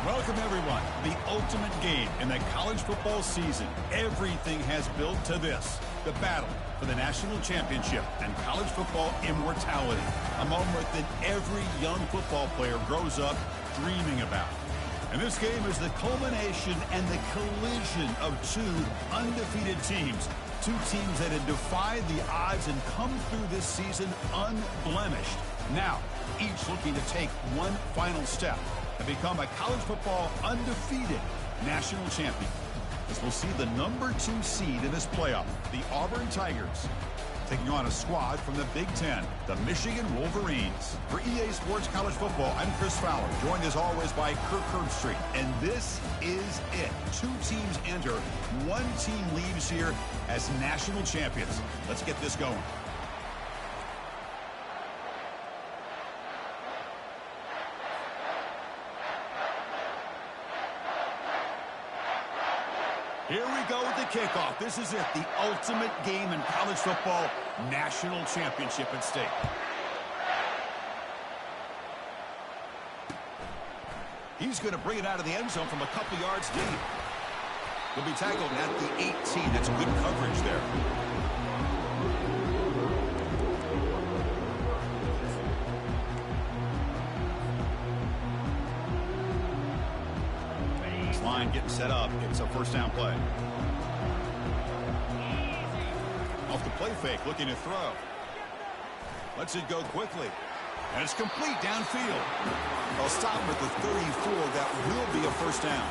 Welcome, everyone. The ultimate game in the college football season. Everything has built to this. The battle for the national championship and college football immortality. A moment that every young football player grows up dreaming about. And this game is the culmination and the collision of two undefeated teams. Two teams that had defied the odds and come through this season unblemished. Now, each looking to take one final step and become a college football undefeated national champion. As we'll see the number 2 seed in this playoff, the Auburn Tigers, taking on a squad from the Big Ten, the Michigan Wolverines. For EA Sports College Football, I'm Chris Fowler, joined as always by Kirk Herbstreit. And this is it. 2 teams enter, 1 team leaves here as national champions. Let's get this going. Here we go with the kickoff. This is it, the ultimate game in college football, national championship at stake. He's going to bring it out of the end zone from a couple yards deep. He'll be tackled at the 18. That's good coverage there. Line getting set up. It's a first down play. Off the play fake, looking to throw. Lets it go quickly. And it's complete downfield. They'll stop him at the 34. That will be a first down.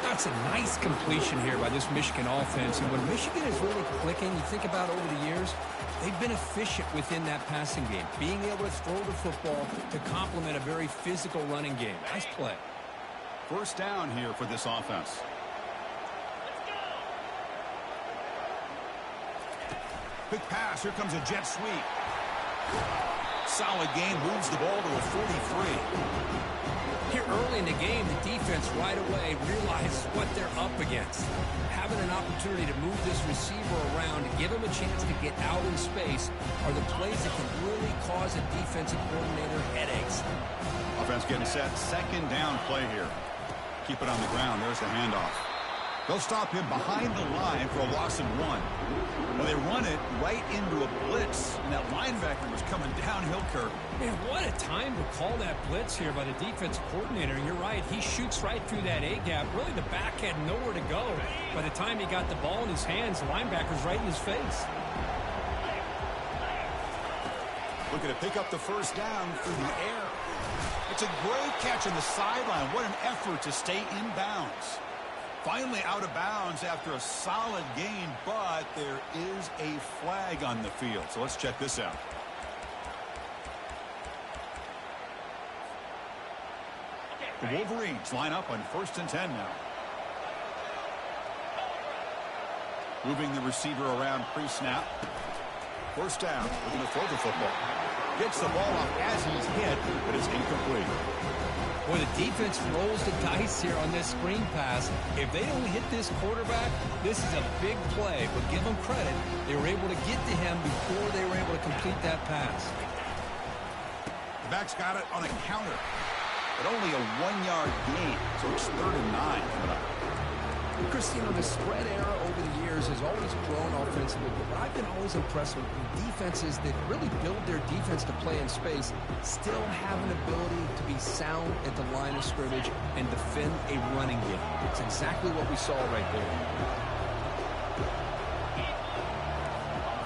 That's a nice completion here by this Michigan offense. And when Michigan is really clicking, you think about over the years, they've been efficient within that passing game. Being able to throw the football to complement a very physical running game. Nice play. First down here for this offense. Quick pass. Here comes a jet sweep. Solid game. Moves the ball to a 43. Here early in the game, the defense right away realized what they're up against. Having an opportunity to move this receiver around and give him a chance to get out in space are the plays that can really cause a defensive coordinator headaches. Offense getting set. Second down play here. Keep it on the ground. There's the handoff. They'll stop him behind the line for a loss of 1. Well, they run it right into a blitz, and that linebacker was coming downhill, Kirk. Man, what a time to call that blitz here by the defensive coordinator. And you're right, he shoots right through that A-gap. Really, the back had nowhere to go. By the time he got the ball in his hands, the linebacker's right in his face. Looking to pick up the first down through the air. It's a great catch on the sideline. What an effort to stay in bounds. Finally out of bounds after a solid gain, but there is a flag on the field. So let's check this out. The Wolverines line up on 1st and 10 now. Moving the receiver around pre-snap. First down. Looking to throw the football. Gets the ball off as he's hit, but it's incomplete. Boy, the defense rolls the dice here on this screen pass. If they don't hit this quarterback, this is a big play. But give them credit, they were able to get to him before they were able to complete that pass. The back's got it on a counter, but only a 1-yard gain, so it's 3rd and 9 coming up. Chris, you know, the spread era over the years has always grown offensively, but I've been always impressed with defenses that really build their defense to play in space, still have an ability to be sound at the line of scrimmage and defend a running game. It's exactly what we saw right there.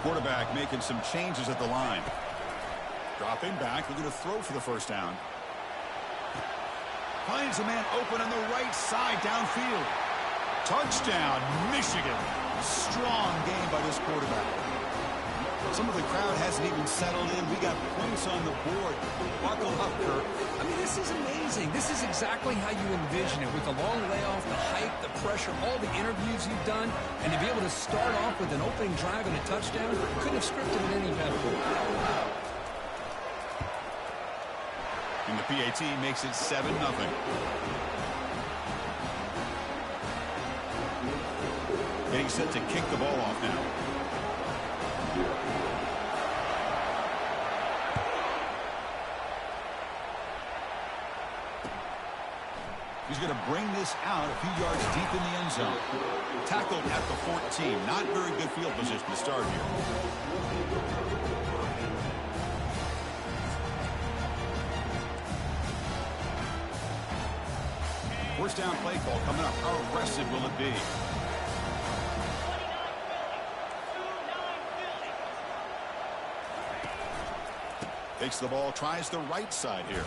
Quarterback making some changes at the line. Dropping back, looking to throw for the first down. Finds a man open on the right side downfield. Touchdown, Michigan. Strong game by this quarterback. Some of the crowd hasn't even settled in. We got points on the board. Buckle up, Kirk. I mean, this is amazing. This is exactly how you envision it. With the long layoff, the hype, the pressure, all the interviews you've done, and to be able to start off with an opening drive and a touchdown, couldn't have scripted it any better. And the PAT makes it 7-0. Getting set to kick the ball off now. He's going to bring this out a few yards deep in the end zone. Tackled at the 14. Not very good field position to start here. First down play call coming up. How aggressive will it be? Takes the ball, tries the right side here.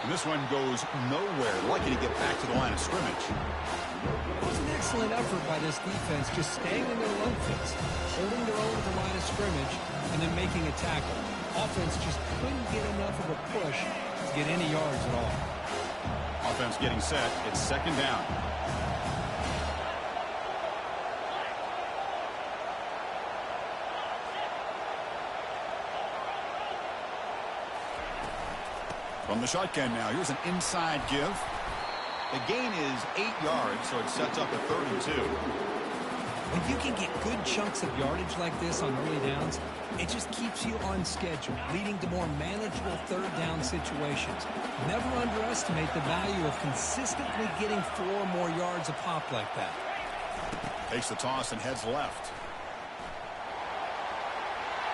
And this one goes nowhere. Lucky to get back to the line of scrimmage. It was an excellent effort by this defense, just staying in their run fits, holding their own at the line of scrimmage, and then making a tackle. Offense just couldn't get enough of a push to get any yards at all. Offense getting set. It's second down. From the shotgun now, here's an inside give. The gain is 8 yards, so it sets up a 3rd and 2. When you can get good chunks of yardage like this on early downs, it just keeps you on schedule, leading to more manageable 3rd down situations. Never underestimate the value of consistently getting 4 or more yards a pop like that. Takes the toss and heads left.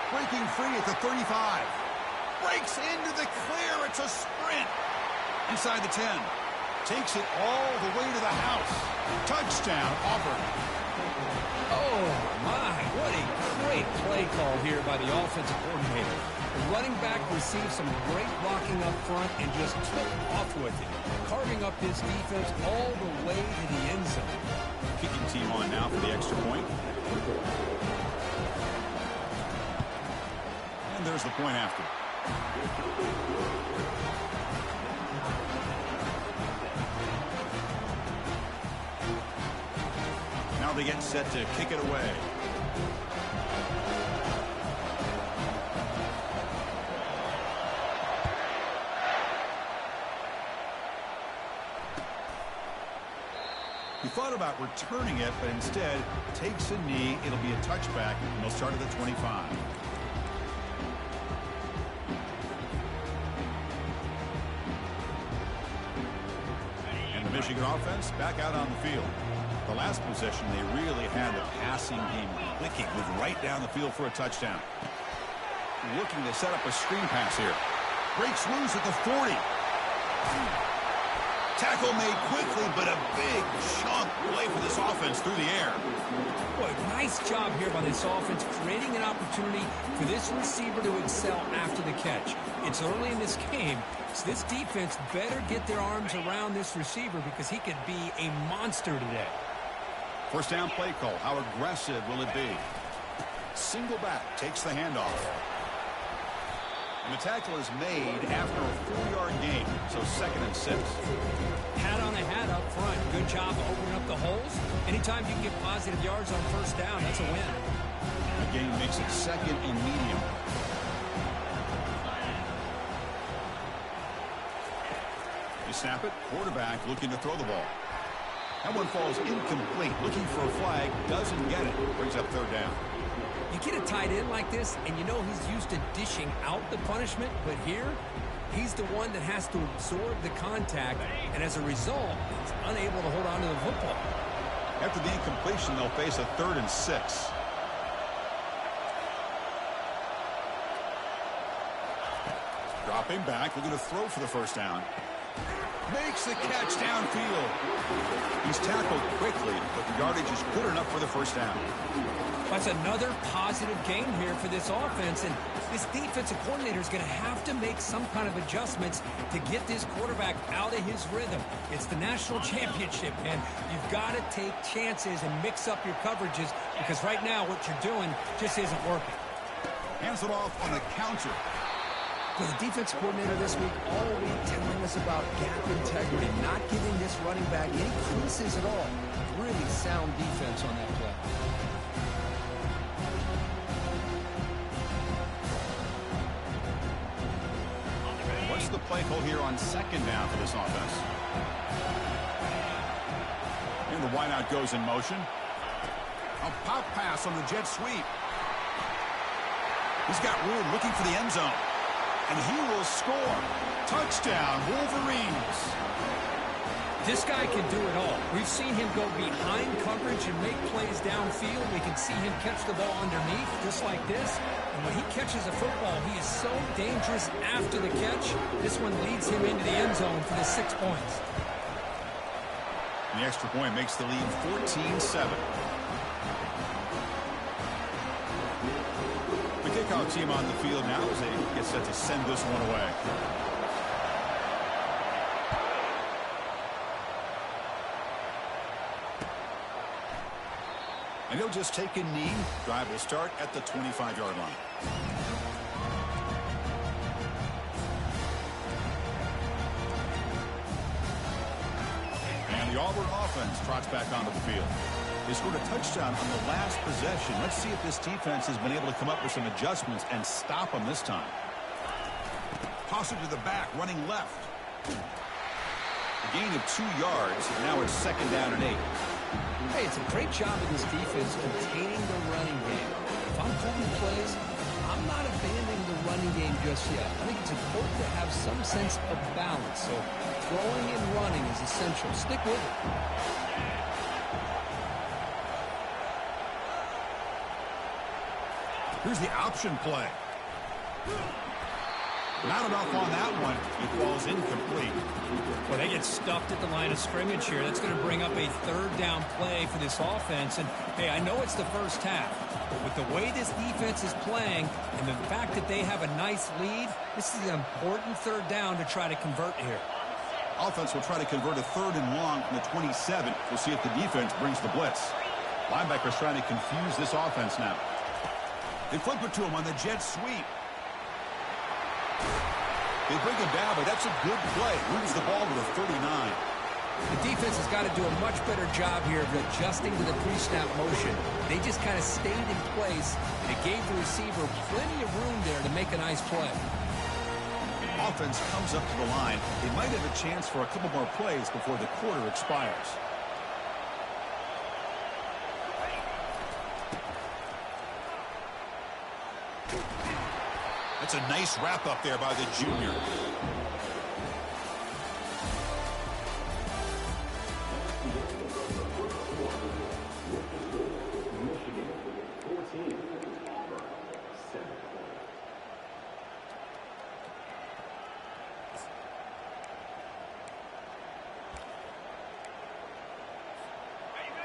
Breaking free at the 35. Breaks into the clear. It's a sprint. Inside the 10. Takes it all the way to the house. Touchdown, Auburn. Oh, my. What a great play call here by the offensive coordinator. The running back received some great blocking up front and just took off with it, carving up this defense all the way to the end zone. Kicking team on now for the extra point. And there's the point after. Now they get set to kick it away. He thought about returning it, but instead takes a knee. It'll be a touchback, and they'll start at the 25. Michigan offense back out on the field. The last possession, they really had the passing game clicking, moved right down the field for a touchdown. Looking to set up a screen pass here. Breaks loose at the 40. Tackle made quickly, but a big chunk play for this offense through the air. Boy, nice job here by this offense, creating an opportunity for this receiver to excel after the catch. It's early in this game, so this defense better get their arms around this receiver because he could be a monster today. First down play call. How aggressive will it be? Single back takes the handoff. And the tackle is made after a 4-yard gain, so 2nd and 6. Hat on a hat up front. Good job opening up the holes. Anytime you can get positive yards on first down, that's a win. The gain makes it 2nd and medium. You snap it, quarterback looking to throw the ball. That one falls incomplete, looking for a flag, doesn't get it, brings up 3rd down. You get a tight end like this, and you know he's used to dishing out the punishment, but here, he's the one that has to absorb the contact, and as a result, he's unable to hold on to the football. After the incompletion, they'll face a 3rd and 6. Dropping back, looking to throw for the first down. Makes the catch downfield. He's tackled quickly, but the yardage is good enough for the first down. That's another positive game here for this offense, and this defensive coordinator is going to have to make some kind of adjustments to get this quarterback out of his rhythm. It's the national championship, and you've got to take chances and mix up your coverages because right now what you're doing just isn't working. Hands it off on the counter. Well, the defense coordinator this week all week telling us about gap integrity, not giving this running back any creases at all. Really sound defense on that play. What's the play call here on 2nd down for this offense? And the wideout goes in motion. A pop pass on the jet sweep. He's got room looking for the end zone. And he will score. Touchdown, Wolverines. This guy can do it all. We've seen him go behind coverage and make plays downfield. We can see him catch the ball underneath, just like this. And when he catches a football, he is so dangerous after the catch. This one leads him into the end zone for the 6 points. The extra point makes the lead 14-7. The kickoff team on the field now as they get set to send this one away. And he'll just take a knee. Drive will start at the 25-yard line. And the Auburn offense trots back onto the field. They scored a touchdown on the last possession. Let's see if this defense has been able to come up with some adjustments and stop them this time. Toss it to the back, running left. A gain of 2 yards. Now it's 2nd down and 8. Hey, it's a great job of this defense containing the running game. If I'm calling plays, I'm not abandoning the running game just yet. I think it's important to have some sense of balance. So throwing and running is essential. Stick with it. Here's the option play. Not enough on that one. It falls incomplete. Well, they get stuffed at the line of scrimmage here. That's going to bring up a 3rd down play for this offense. And, hey, I know it's the first half, but with the way this defense is playing and the fact that they have a nice lead, this is an important 3rd down to try to convert here. Offense will try to convert a 3rd and long from the 27. We'll see if the defense brings the blitz. Linebackers trying to confuse this offense now. They flip it to him on the jet sweep. They bring him down, but that's a good play. Moves the ball to the 39. The defense has got to do a much better job here of adjusting to the pre-snap motion. They just kind of stayed in place, and it gave the receiver plenty of room there to make a nice play. Offense comes up to the line. They might have a chance for a couple more plays before the quarter expires. That's a nice wrap up there by the junior.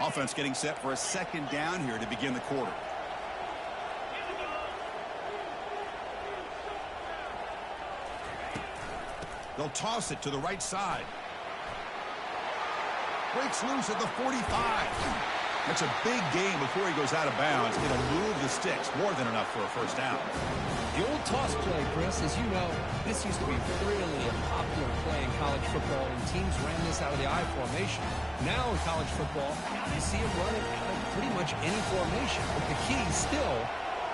Offense getting set for a 2nd down here to begin the quarter. They'll toss it to the right side. Breaks loose at the 45. That's a big gain before he goes out of bounds. It'll move the sticks. More than enough for a 1st down. The old toss play, Chris, as you know, this used to be really a popular play in college football, and teams ran this out of the I formation. Now in college football, you see them running out of pretty much any formation. But the key still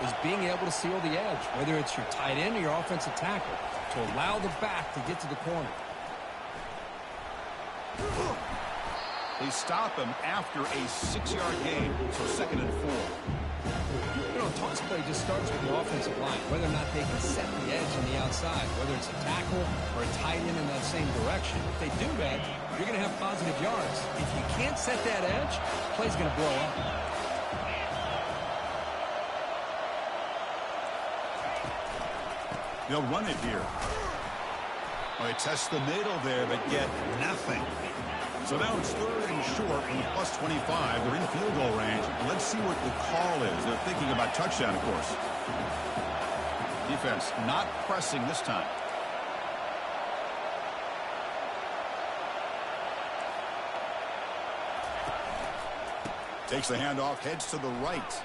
is being able to seal the edge, whether it's your tight end or your offensive tackle, to allow the back to get to the corner. They stop him after a 6-yard gain, so 2nd and 4. You know, toss play just starts with the offensive line, whether or not they can set the edge on the outside, whether it's a tackle or a tight end in that same direction. If they do that, you're going to have positive yards. If you can't set that edge, the play's going to blow up. They'll run it here. Well, they test the middle there, but get nothing. So now it's 3rd and short from the plus 25. They're in field goal range. Let's see what the call is. They're thinking about touchdown, of course. Defense not pressing this time. Takes the handoff, heads to the right.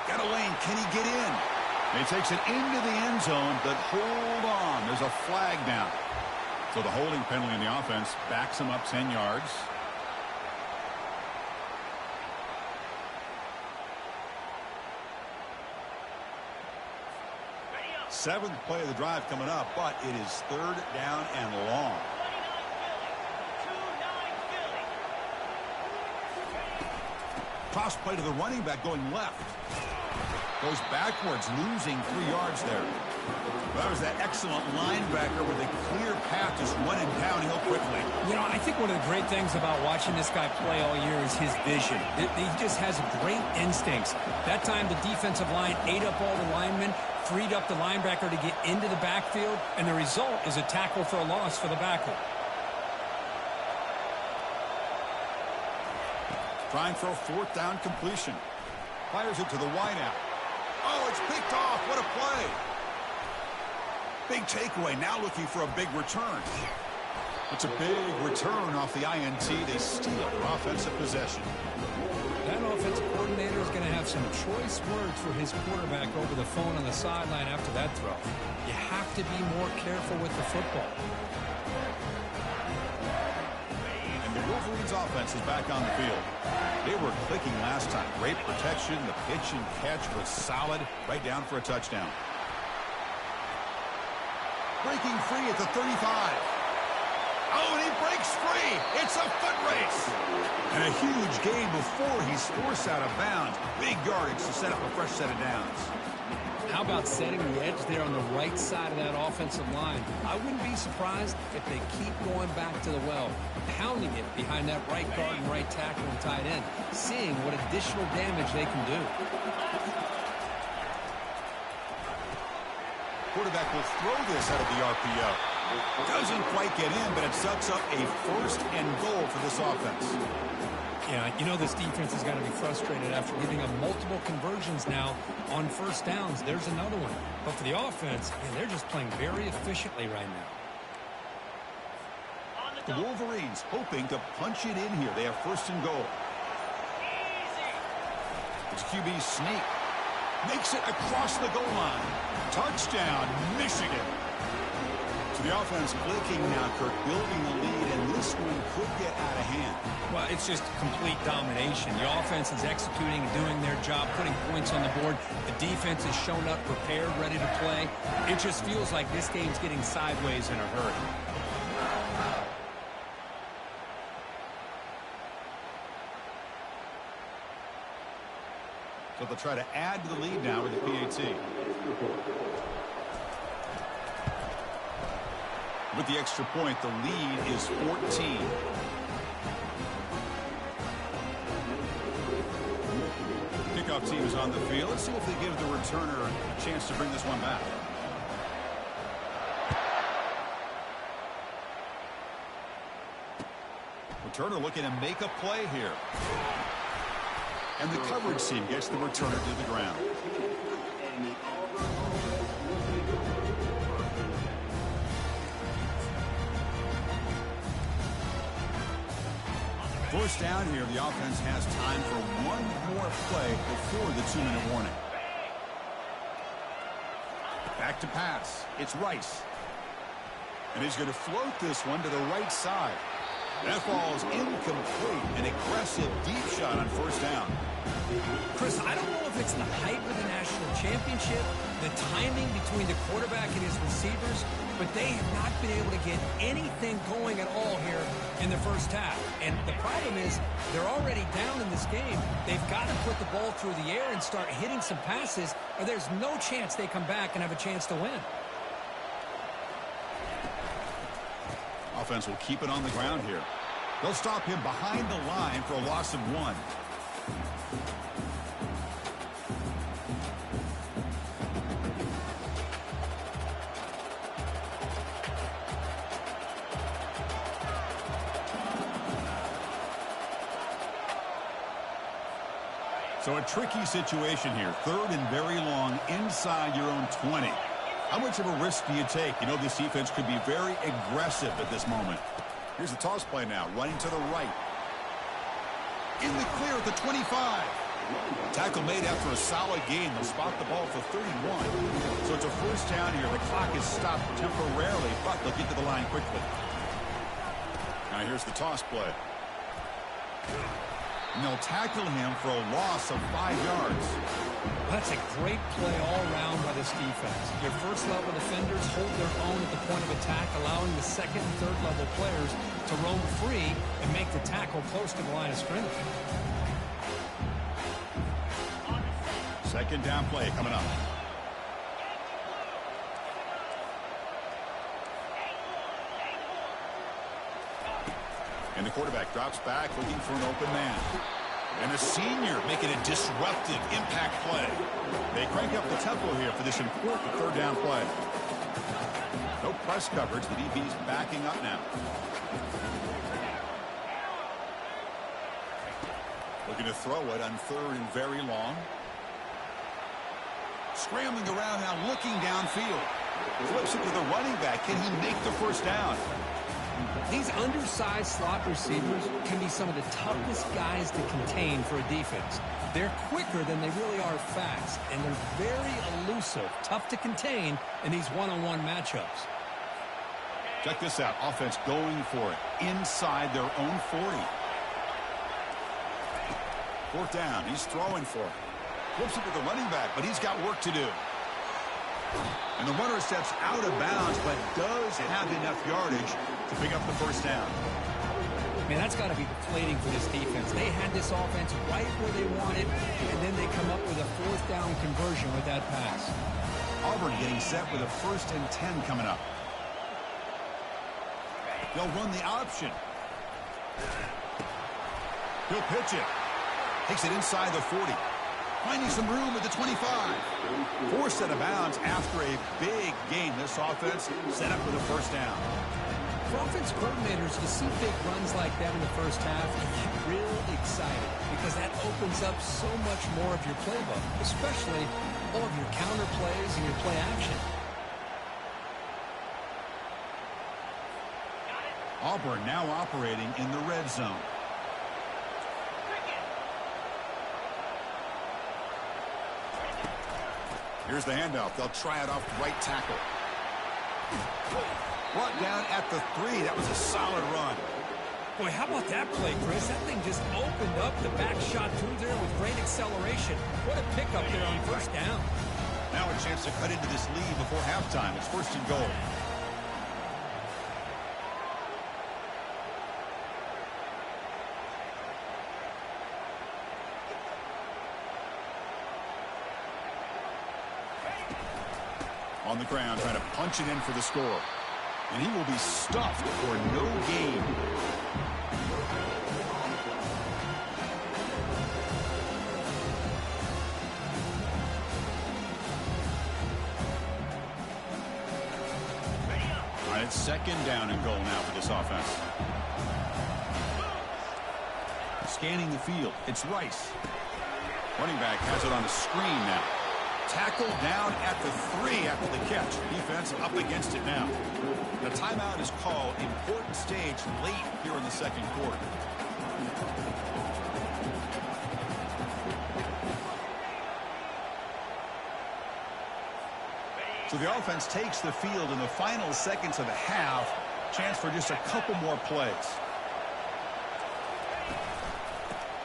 Got a lane. Can he get in? He takes it into the end zone, but hold on. There's a flag down. So the holding penalty in the offense backs him up 10 yards. Seventh play of the drive coming up, but it is 3rd down and long. Toss play to the running back going left. Goes backwards, losing 3 yards there. Well, there's that excellent linebacker with a clear path just running downhill quickly. You know, I think one of the great things about watching this guy play all year is his vision. He just has great instincts. That time the defensive line ate up all the linemen, freed up the linebacker to get into the backfield, and the result is a tackle for a loss for the backer. Trying for a fourth down completion. Fires it to the wideout. Oh, it's picked off. What a play. Big takeaway, now looking for a big return. It's a big return off the INT. They steal their offensive possession. That offensive coordinator is going to have some choice words for his quarterback over the phone on the sideline after that throw. You have to be more careful with the football. And the Wolverines offense is back on the field. They were clicking last time. Great protection. The pitch and catch was solid. Right down for a touchdown. Breaking free at the 35. Oh, and he breaks free. It's a foot race. And a huge gain before he's forced out of bounds. Big yardage to set up a fresh set of downs. How about setting the edge there on the right side of that offensive line? I wouldn't be surprised if they keep going back to the well, pounding it behind that right guard and right tackle and tight end, seeing what additional damage they can do. Quarterback will throw this out of the RPO. Doesn't quite get in, but it sets up a first and goal for this offense. Yeah, you know this defense has got to be frustrated after giving up multiple conversions now on first downs. There's another one. But for the offense, man, they're just playing very efficiently right now. The Wolverines hoping to punch it in here. They have first and goal. It's QB sneak. Makes it across the goal line. Touchdown, Michigan. So the offense clicking now, Kirk, building the lead, and this one could get out of hand. Well, it's just complete domination. The offense is executing and doing their job, putting points on the board. The defense has shown up prepared, ready to play. It just feels like this game's getting sideways in a hurry. So they'll try to add to the lead now with the PAT. With the extra point, the lead is 14. Kickoff team is on the field. Let's see if they give the returner a chance to bring this one back. Returner looking to make a play here. And the coverage team gets the returner to the ground. First down here, the offense has time for one more play before the 2-minute warning. Back to pass. It's Rice. And he's going to float this one to the right side. That ball's incomplete. An aggressive deep shot on first down. Chris, I don't know if it's the hype of the national championship, the timing between the quarterback and his receivers, but they have not been able to get anything going at all here in the first half. And the problem is they're already down in this game. They've got to put the ball through the air and start hitting some passes, or there's no chance they come back and have a chance to win. Offense will keep it on the ground here. They'll stop him behind the line for a loss of 1. So a tricky situation here. Third and very long inside your own 20. How much of a risk do you take? You know this defense could be very aggressive at this moment. Here's the toss play now, running to the right. In the clear at the 25. Tackle made after a solid gain. They'll spot the ball for 31. So it's a first down here. The clock is stopped temporarily, but they'll get to the line quickly. Now here's the toss play. And they'll tackle him for a loss of 5 yards. That's a great play all around by this defense. Your first-level defenders hold their own at the point of attack, allowing the second and third-level players to roam free and make the tackle close to the line of scrimmage. Second down play coming up. And the quarterback drops back looking for an open man. And a senior making a disruptive impact play. They crank up the tempo here for this important third down play. No press coverage. The DB's backing up now. Looking to throw it on third and very long. Scrambling around now, looking downfield. Flips it to the running back. Can he make the first down? These undersized slot receivers can be some of the toughest guys to contain for a defense. They're quicker than they really are fast, and they're very elusive, tough to contain in these one-on-one matchups. Check this out. Offense going for it inside their own 40. Fourth down. He's throwing for it. Flips it to the running back, but he's got work to do. And the runner steps out of bounds, but does have enough yardage to pick up the first down. Man, that's got to be deflating for this defense. They had this offense right where they wanted, and then they come up with a fourth down conversion with that pass. Auburn getting set with a 1st and 10 coming up. They'll run the option. He'll pitch it. Takes it inside the 40. Finding some room at the 25. Forced out of bounds after a big gain. This offense set up with a first down. For offense coordinators, you see big runs like that in the first half, you get real excited because that opens up so much more of your playbook, especially all of your counter plays and your play action. Auburn now operating in the red zone. Here's the handoff. They'll try it off the right tackle. Brought down at the 3. That was a solid run. Boy, how about that play, Chris? That thing just opened up the back shot through there with great acceleration. What a pickup there on first down. Now a chance to cut into this lead before halftime. It's 1st and goal. On the ground, trying to punch it in for the score. And he will be stuffed for no gain. All right, it's 2nd down and goal now for this offense. Scanning the field. It's Rice. Running back has it on a screen now. Tackled down at the 3 after the catch. Defense up against it now. The timeout is called. Important stage late here in the 2nd quarter. So the offense takes the field in the final seconds of the half. Chance for just a couple more plays.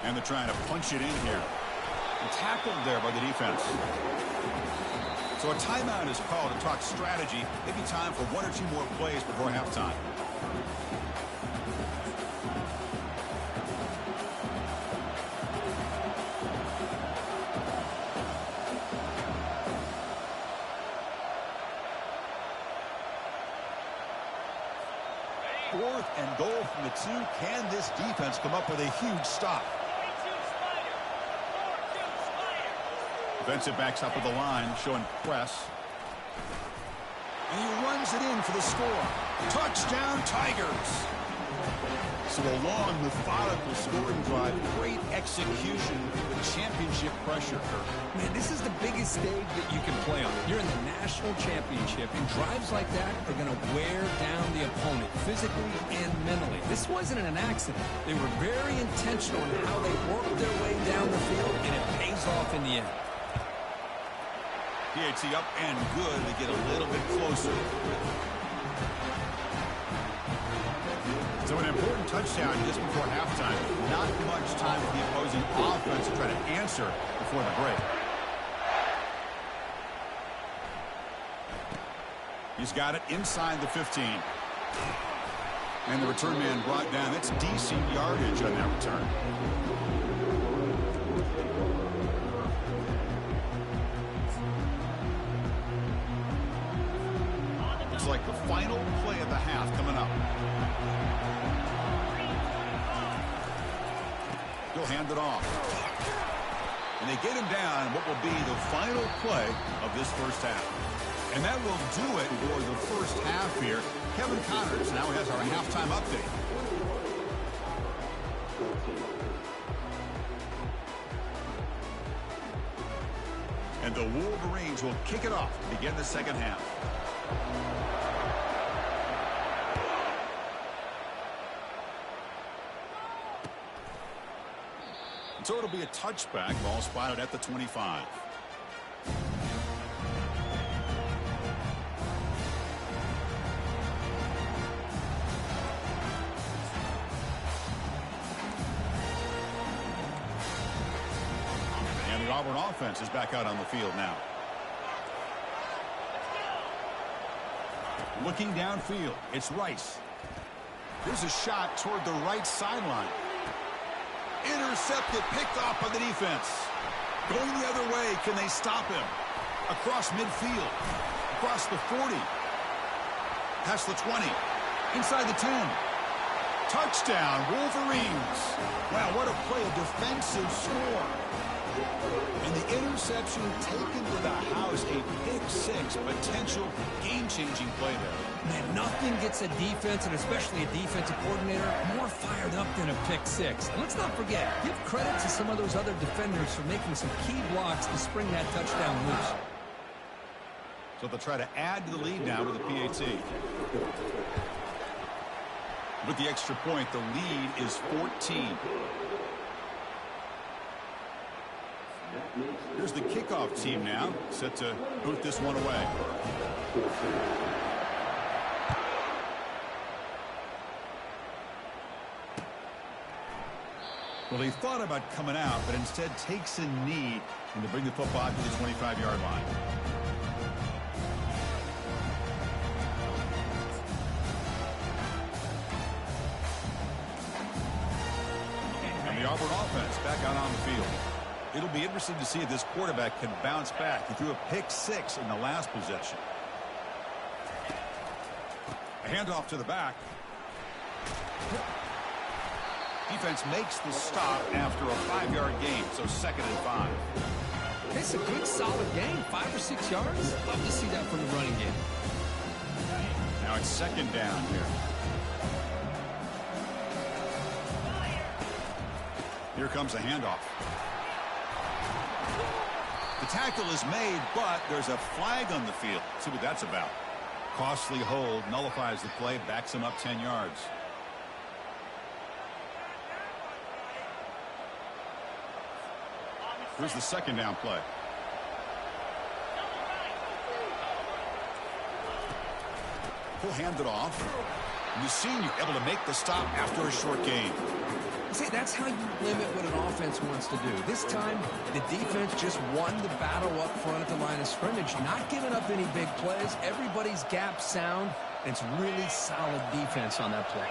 And they're trying to punch it in here. And tackled there by the defense. So a timeout is called to talk strategy. Maybe time for 1 or 2 more plays before halftime. Fourth and goal from the 2. Can this defense come up with a huge stop? Defensive backs up with the line, showing press. And he runs it in for the score. Touchdown, Tigers. So a long, methodical scoring drive. Great execution with championship pressure. Man, this is the biggest stage that you can play on. You're in the national championship, and drives like that are going to wear down the opponent physically and mentally. This wasn't an accident. They were very intentional in how they worked their way down the field, and it pays off in the end. PAT up and good to get a little bit closer. So an important touchdown just before halftime. Not much time for the opposing offense to try to answer before the break. He's got it inside the 15. And the return man brought down. That's decent yardage on that return. Like the final play of the half coming up. He'll hand it off. And they get him down what will be the final play of this first half. And that will do it for the first half here. Kevin Connors now has our halftime update. And the Wolverines will kick it off to begin the second half. So it'll be a touchback. Ball spotted at the 25. And the Auburn offense is back out on the field now. Looking downfield, it's Rice. Here's a shot toward the right sideline. Intercepted, picked off by the defense. Going the other way, can they stop him? Across midfield, across the 40, past the 20, inside the 10. Touchdown, Wolverines. Wow, what a play, a defensive score. And the interception taken to the house, a pick-6, potential game-changing play there. Man, nothing gets a defense, and especially a defensive coordinator, more fired up than a pick-6. And let's not forget, give credit to some of those other defenders for making some key blocks to spring that touchdown loose. So they'll try to add to the lead now with the PAT. With the extra point, the lead is 14. Here's the kickoff team now, set to boot this one away. Well, he thought about coming out, but instead takes a knee and to bring the football to the 25-yard line. And the Auburn offense back out on the field. It'll be interesting to see if this quarterback can bounce back. He threw a pick-6 in the last possession. A handoff to the back. Defense makes the stop after a 5-yard gain, so 2nd and 5. It's a good, solid gain, 5 or 6 yards. Love to see that from the running game. Now it's 2nd down here. Here comes a handoff. The tackle is made, but there's a flag on the field. Let's see what that's about. Costly hold, nullifies the play, backs him up 10 yards. Here's the 2nd down play. He'll hand it off. And the senior able to make the stop after a short gain. See, that's how you limit what an offense wants to do. This time, the defense just won the battle up front at the line of scrimmage, not giving up any big plays. Everybody's gap sound, and it's really solid defense on that play.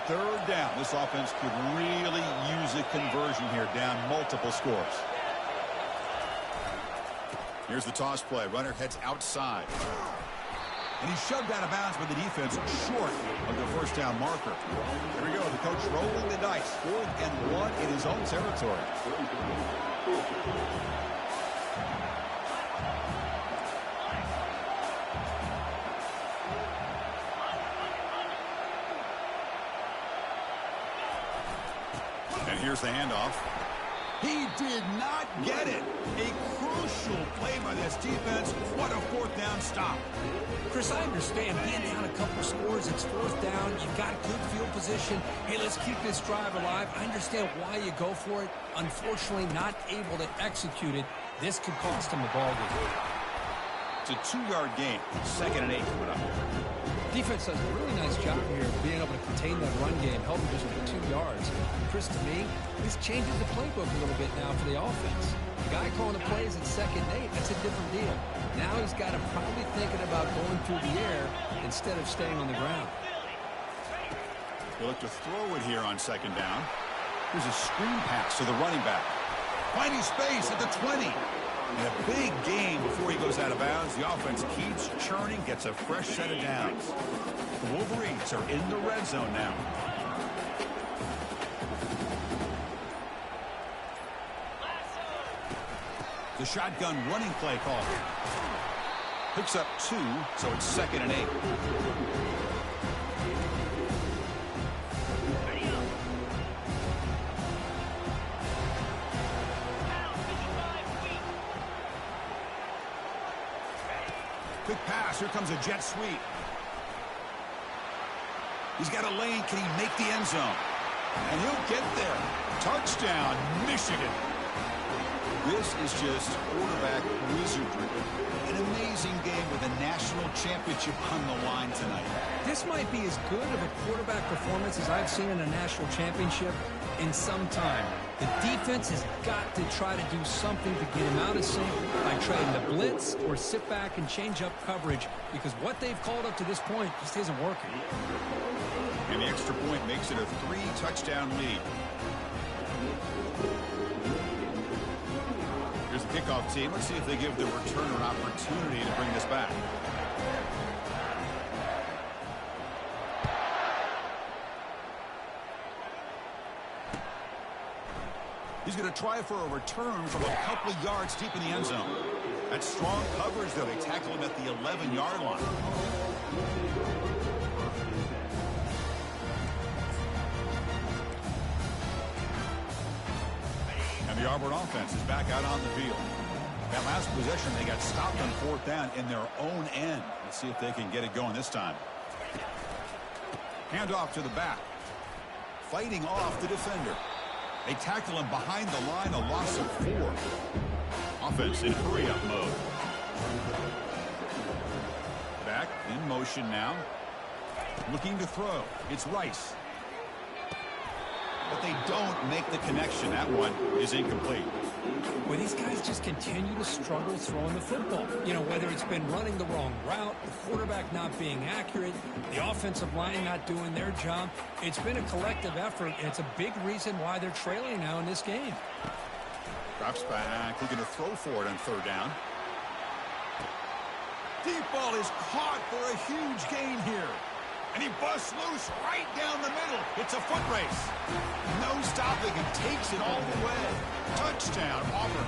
3rd down. This offense could really use a conversion here, down multiple scores. Here's the toss play. Runner heads outside. And he's shoved out of bounds by the defense short of the first down marker. Here we go. The coach rolling the dice. 4th and 1 in his own territory. And here's the handoff. He did not get it. A crucial play by this defense. What a 4th down stop. Chris, I understand being down a couple scores, it's 4th down, you've got good field position. Hey, let's keep this drive alive. I understand why you go for it. Unfortunately, not able to execute it. This could cost him the ball game. It's a 2-yard gain. 2nd and 8 coming up. Defense does a really nice job here of being able to contain that run game, help him just get 2 yards. Chris, to me, this changes the playbook a little bit now for the offense. The guy calling the plays at 2nd and 8, that's a different deal. Now he's got to probably thinking about going through the air instead of staying on the ground. They'll look to throw it here on 2nd down. Here's a screen pass to the running back. Finding space at the 20. And a big gain before he goes out of bounds. The offense keeps churning, gets a fresh set of downs. The Wolverines are in the red zone now. The shotgun running play call. Picks up 2, so it's 2nd and 8. Quick pass. Here comes a jet sweep. He's got a lane. Can he make the end zone? And he'll get there. Touchdown, Michigan. This is just quarterback wizardry. An amazing game with a national championship on the line tonight. This might be as good of a quarterback performance as I've seen in a national championship in some time. The defense has got to try to do something to get him out of sync by trying to blitz or sit back and change up coverage, because what they've called up to this point just isn't working. And the extra point makes it a 3-touchdown lead. Here's the kickoff team. Let's see if they give the returner an opportunity to bring this back. He's going to try for a return from a couple of yards deep in the end zone. That's strong coverage, though. They tackle him at the 11-yard line. And the Auburn offense is back out on the field. That last possession, they got stopped on 4th down in their own end. Let's see if they can get it going this time. Handoff to the back. Fighting off the defender. They tackle him behind the line, a loss of 4. Offense in hurry-up mode. Back in motion now. Looking to throw. It's Rice. But they don't make the connection. That one is incomplete. Well, these guys just continue to struggle throwing the football. You know, whether it's been running the wrong route, the quarterback not being accurate, the offensive line not doing their job. It's been a collective effort, and it's a big reason why they're trailing now in this game. Drops back. We're going to throw for it on 3rd down. Deep ball is caught for a huge gain here. And he busts loose right down the middle. It's a foot race. No stopping him. Takes it all the way. Touchdown, Auburn.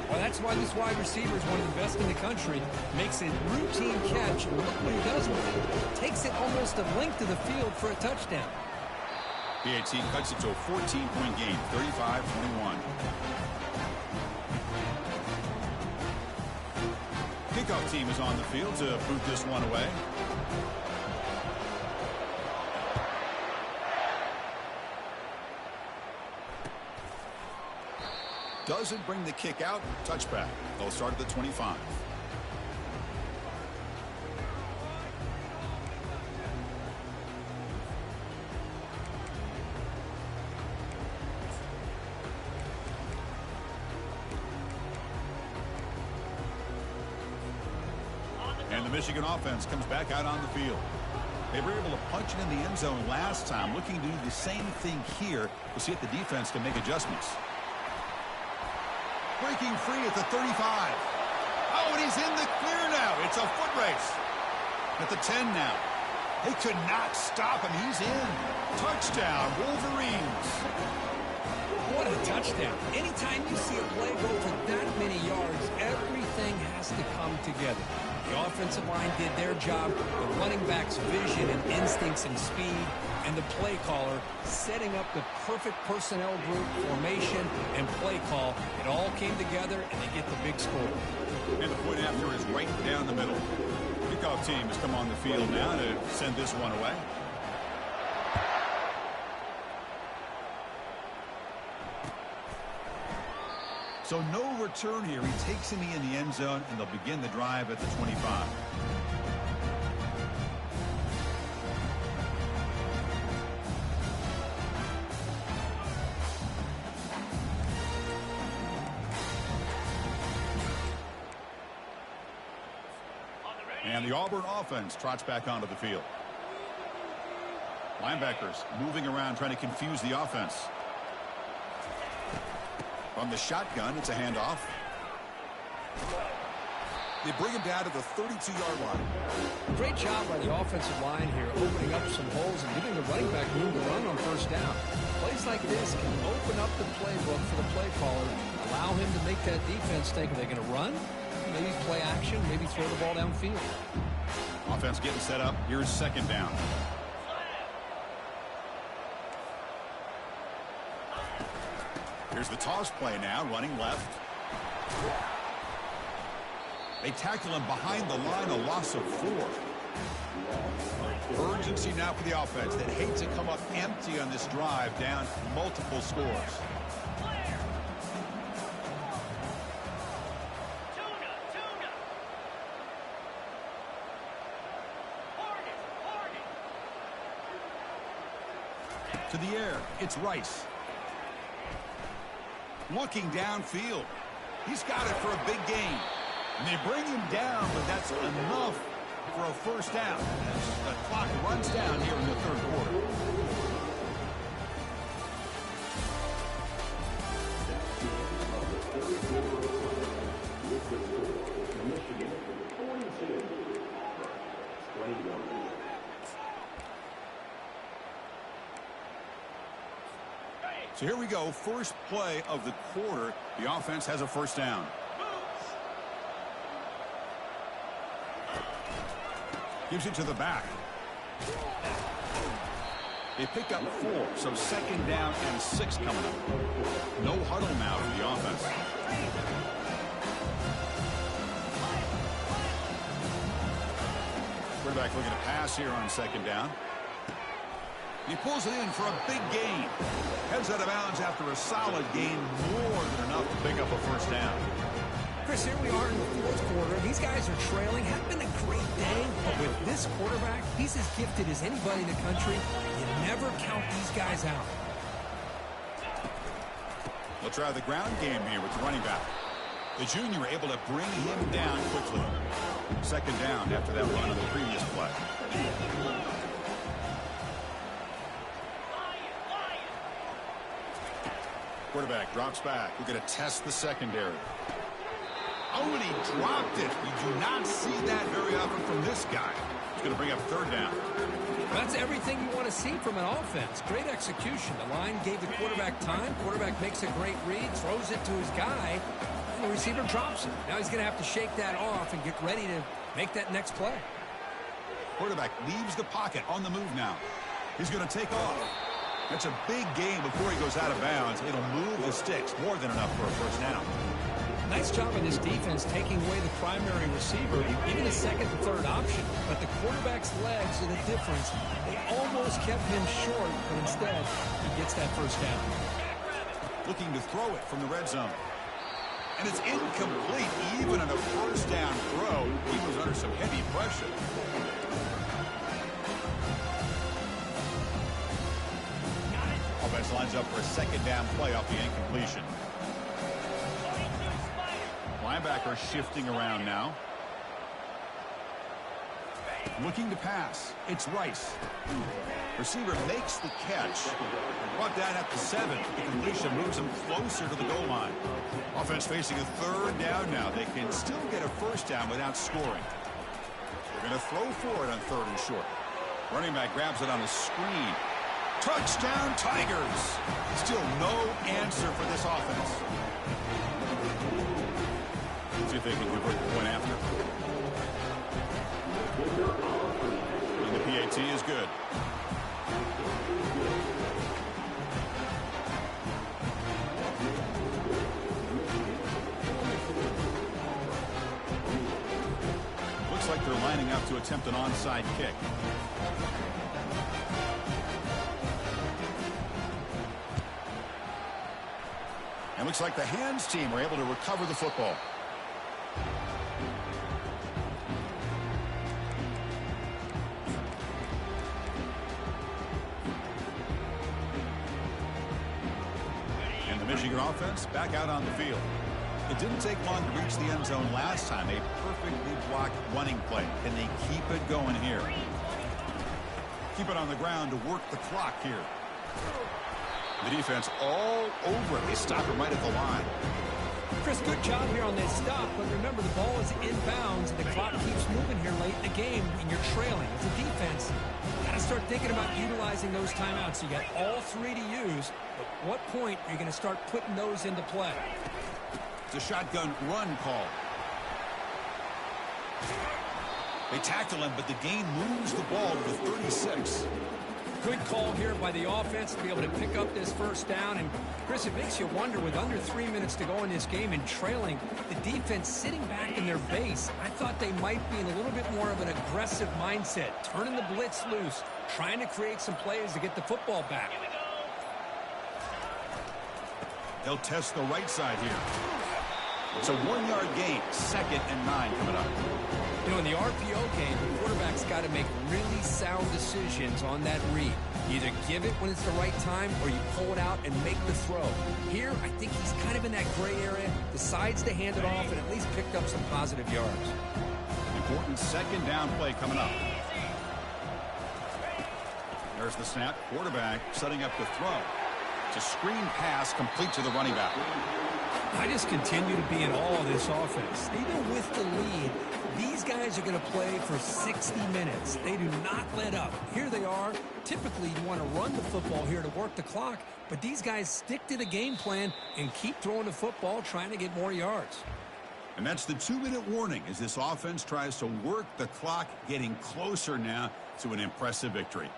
Well, that's why this wide receiver is one of the best in the country. Makes a routine catch. And look what he does with it. Takes it almost a length of the field for a touchdown. PAT cuts it to a 14-point game, 35-21. Kickoff team is on the field to boot this one away. Doesn't bring the kick out. Touchback. They'll start at the 25. And the Michigan offense comes back out on the field. They were able to punch it in the end zone last time. Looking to do the same thing here. We'll see if the defense can make adjustments. Breaking free at the 35. Oh, and he's in the clear now. It's a foot race. At the 10 now. They could not stop him. He's in. Touchdown, Wolverines. What a touchdown. Anytime you see a play go for that many yards, everything has to come together. The offensive line did their job, the running back's vision and instincts and speed, and the play caller setting up the perfect personnel group, formation, and play call. It all came together, and they get the big score. And the point after is right down the middle. Kickoff team has come on the field now to send this one away. So no return here. He takes him in the end zone, and they'll begin the drive at the 25. And the Auburn offense trots back onto the field. Linebackers moving around trying to confuse the offense. From the shotgun, it's a handoff. They bring him down to the 32-yard line. Great job by the offensive line here, opening up some holes and giving the running back room to run on 1st down. Plays like this can open up the playbook for the play caller allow him to make that defense think, are they going to run? Maybe play action, maybe throw the ball downfield. Offense getting set up. Here's second down. Here's the toss play now, running left. They tackle him behind the line, a loss of 4. Urgency now for the offense. They'd hate to come up empty on this drive, down multiple scores. To the air, it's Rice. Looking downfield. He's got it for a big gain. And they bring him down, but that's enough for a first down as the clock runs down here in the third quarter. So here we go, first play of the quarter. The offense has a first down. Gives it to the back. They pick up 4, so second down and 6 coming up. No huddle now for the offense. Quarterback looking to pass here on second down. He pulls it in for a big gain. Heads out of bounds after a solid gain, more than enough to pick up a first down. Chris, here we are in the fourth quarter. These guys are trailing. Hadn't been a great day, but with this quarterback, he's as gifted as anybody in the country. You never count these guys out. They'll try the ground game here with the running back. The junior able to bring him down quickly. Second down after that run of the previous play. Quarterback drops back. We're going to test the secondary. Oh, and he dropped it. You do not see that very often from this guy. He's going to bring up third down. That's everything you want to see from an offense. Great execution. The line gave the quarterback time. Quarterback makes a great read, throws it to his guy, and the receiver drops it. Now he's going to have to shake that off and get ready to make that next play. Quarterback leaves the pocket on the move now. He's going to take off. That's a big gain before he goes out of bounds. It'll move the sticks, more than enough for a first down. Nice job on this defense taking away the primary receiver, even a second and third option. But the quarterback's legs are the difference. They almost kept him short, but instead, he gets that first down. Looking to throw it from the red zone. And it's incomplete, even on a first down throw. He was under some heavy pressure. Offense lines up for a second down play off the incompletion. Linebacker shifting around now. Looking to pass. It's Rice. Receiver makes the catch. Brought down at the 7. The completion moves him closer to the goal line. Offense facing a third down now. They can still get a first down without scoring. They're going to throw for it on third and short. Running back grabs it on the screen. Touchdown, Tigers. Still no answer for this offense. See if they can convert the point after. And the PAT is good. Looks like they're lining up to attempt an onside kick. And looks like the hands team were able to recover the football. And the Michigan offense back out on the field. It didn't take long to reach the end zone last time. A perfectly blocked running play. Can they keep it going here? Keep it on the ground to work the clock here. The defense all over it. They stop him right at the line. Chris, good job here on this stop, but remember the ball is inbounds and the clock keeps moving here late in the game and you're trailing. As a defense, you got to start thinking about utilizing those timeouts. You got all 3 to use, but at what point are you going to start putting those into play? the shotgun run call. They tackle him, but the gain moves the ball to the 36. Good call here by the offense to be able to pick up this first down. And, Chris, it makes you wonder, with under 3 minutes to go in this game and trailing, the defense sitting back in their base. I thought they might be in a little bit more of an aggressive mindset, turning the blitz loose, trying to create some plays to get the football back. They'll test the right side here. It's a 1-yard gain, 2nd and 9 coming up. You know, in the RPO game, the quarterback's got to make really sound decisions on that read. You either give it when it's the right time or you pull it out and make the throw. Here, I think he's kind of in that gray area, decides to hand it off and at least picked up some positive yards. Important 2nd down play coming up. There's the snap. Quarterback setting up the throw. It's a screen pass complete to the running back. I just continue to be in awe of this offense. Even with the lead, these guys are going to play for 60 minutes. They do not let up. Here they are. Typically, you want to run the football here to work the clock, but these guys stick to the game plan and keep throwing the football, trying to get more yards. And that's the 2-minute warning as this offense tries to work the clock, getting closer now to an impressive victory.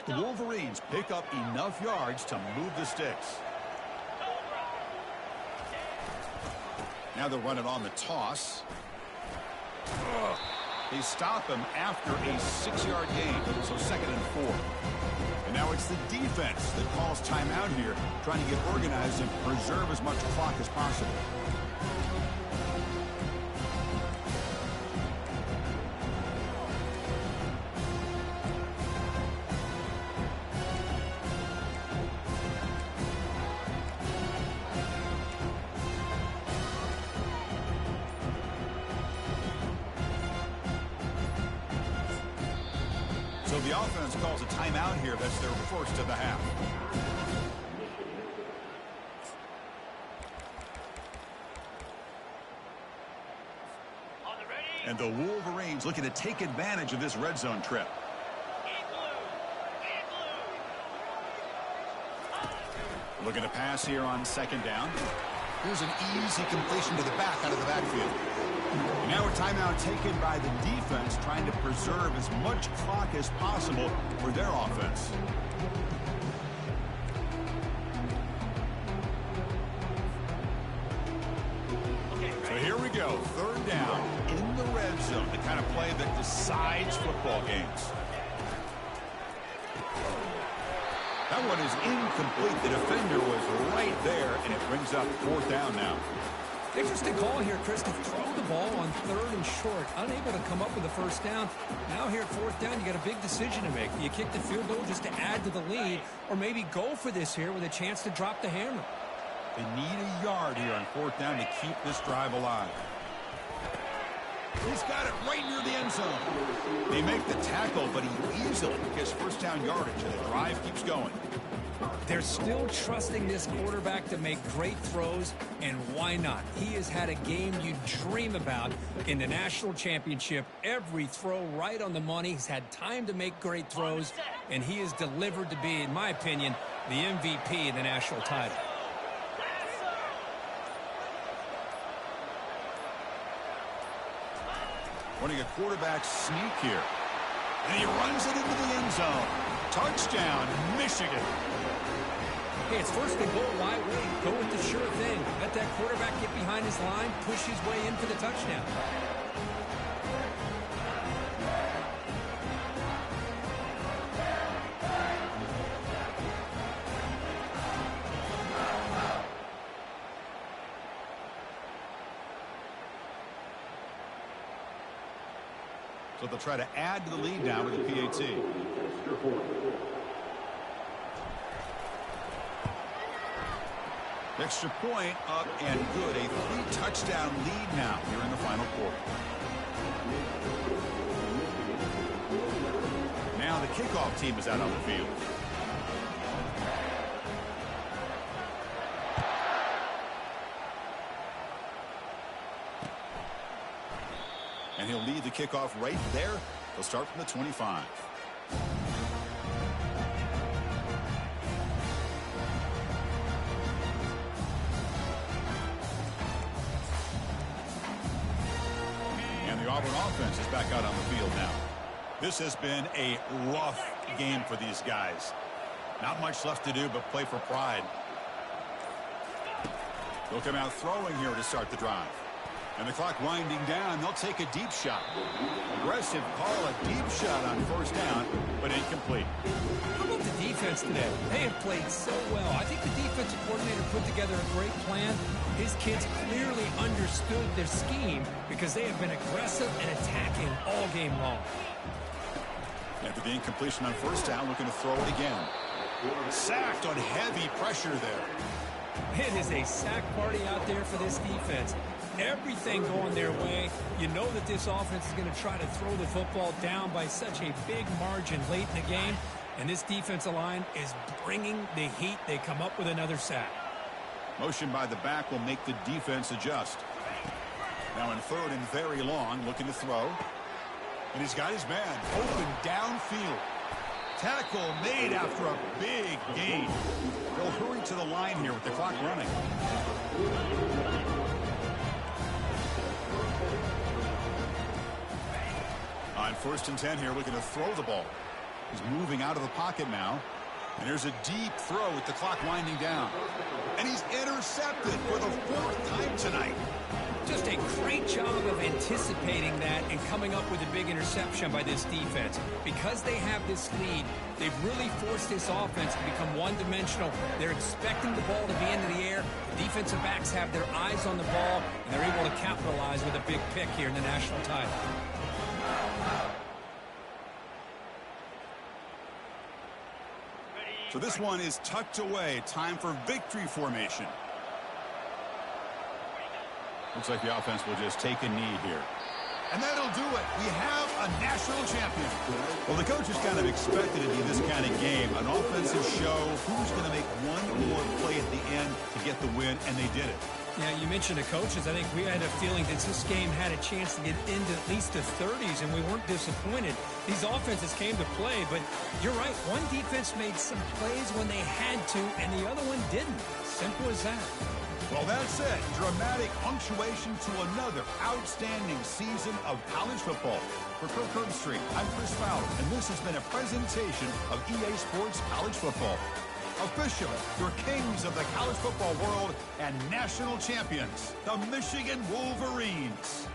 The Wolverines pick up enough yards to move the sticks. Now they'll run it on the toss. They stop him after a 6-yard gain, so 2nd and 4. And now it's the defense that calls timeout here, trying to get organized and preserve as much clock as possible. So the offense calls a timeout here. That's their first of the half. And the Wolverines looking to take advantage of this red zone trip. Looking to pass here on 2nd down. Here's an easy completion to the back out of the backfield. And now a timeout taken by the defense, trying to preserve as much clock as possible for their offense. So here we go, 3rd down in the red zone, the kind of play that decides football games. That one is incomplete. The defender was right there, and it brings up 4th down now. Interesting call here, Chris, to throw the ball on 3rd and short. Unable to come up with a first down. Now here at 4th down, you got a big decision to make. Do you kick the field goal just to add to the lead, or maybe go for this here with a chance to drop the hammer? They need a yard here on 4th down to keep this drive alive. He's got it right near the end zone. They make the tackle, but he easily gets first down yardage, and the drive keeps going. They're still trusting this quarterback to make great throws, and why not? He has had a game you dream about in the national championship. Every throw right on the money. He's had time to make great throws, and he has delivered to be, in my opinion, the MVP of the national title. Running a quarterback sneak here. And he runs it into the end zone. Touchdown, Michigan. Hey, it's 1st and goal. Why wait? Go with the sure thing. Let that quarterback get behind his line, push his way in for the touchdown. So they'll try to add to the lead now with the PAT. Extra point up and good. A 3-touchdown lead now here in the final quarter. Now the kickoff team is out on the field. And he'll lead the kickoff right there. They'll start from the 25. The Auburn offense is back out on the field now. This has been a rough game for these guys. Not much left to do but play for pride. They'll come out throwing here to start the drive. And the clock winding down, they'll take a deep shot. Aggressive call, a deep shot on first down, but incomplete. How about the defense today? They have played so well. I think the defensive coordinator put together a great plan. His kids clearly understood their scheme because they have been aggressive and attacking all game long. After the incompletion on first down, looking to throw it again. Sacked on heavy pressure there. It is a sack party out there for this defense. Everything going their way. You know that this offense is going to try to throw the football down by such a big margin late in the game. And this defensive line is bringing the heat. They come up with another sack. Motion by the back will make the defense adjust. Now in third and very long, looking to throw. And he's got his man open downfield. Tackle made after a big gain. They'll hurry to the line here with the clock running. On 1st and 10 here, looking to throw the ball. He's moving out of the pocket now. And there's a deep throw with the clock winding down. And he's intercepted for the 4th time tonight. Just a great job of anticipating that and coming up with a big interception by this defense. Because they have this lead, they've really forced this offense to become one-dimensional. They're expecting the ball to be into the air. The defensive backs have their eyes on the ball, and they're able to capitalize with a big pick here in the national title. So this one is tucked away. Time for victory formation. Looks like the offense will just take a knee here. And that'll do it. We have a national champion. Well, the coaches kind of expected it to be this kind of game. An offensive show. Who's going to make one more play at the end to get the win? And they did it. Yeah, you mentioned the coaches. I think we had a feeling that this game had a chance to get into at least the 30s, and we weren't disappointed. These offenses came to play, but you're right. One defense made some plays when they had to, and the other one didn't. Simple as that. Well, that's it. Dramatic punctuation to another outstanding season of college football. For Kirk Herbstreit, I'm Chris Fowler, and this has been a presentation of EA Sports College Football. Officially, your kings of the college football world and national champions, the Michigan Wolverines.